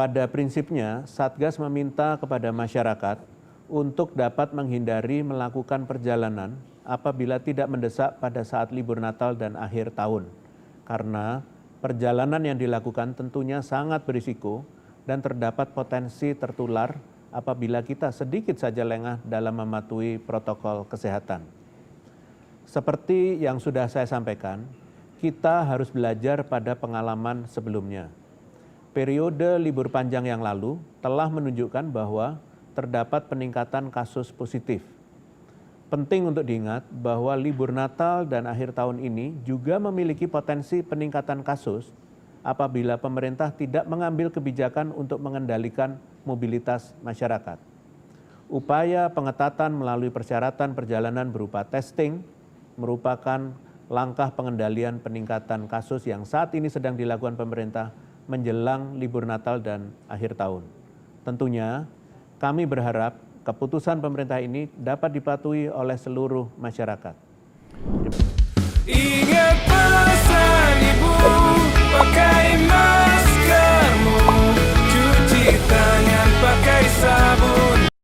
Pada prinsipnya, Satgas meminta kepada masyarakat untuk dapat menghindari melakukan perjalanan apabila tidak mendesak pada saat libur Natal dan akhir tahun. Karena perjalanan yang dilakukan tentunya sangat berisiko dan terdapat potensi tertular apabila kita sedikit saja lengah dalam mematuhi protokol kesehatan. Seperti yang sudah saya sampaikan, kita harus belajar pada pengalaman sebelumnya. Periode libur panjang yang lalu telah menunjukkan bahwa terdapat peningkatan kasus positif. Penting untuk diingat bahwa libur Natal dan akhir tahun ini juga memiliki potensi peningkatan kasus apabila pemerintah tidak mengambil kebijakan untuk mengendalikan mobilitas masyarakat. Upaya pengetatan melalui persyaratan perjalanan berupa testing merupakan langkah pengendalian peningkatan kasus yang saat ini sedang dilakukan pemerintah menjelang libur Natal dan akhir tahun. Tentunya kami berharap keputusan pemerintah ini dapat dipatuhi oleh seluruh masyarakat. Ingat pesan ibu, pakai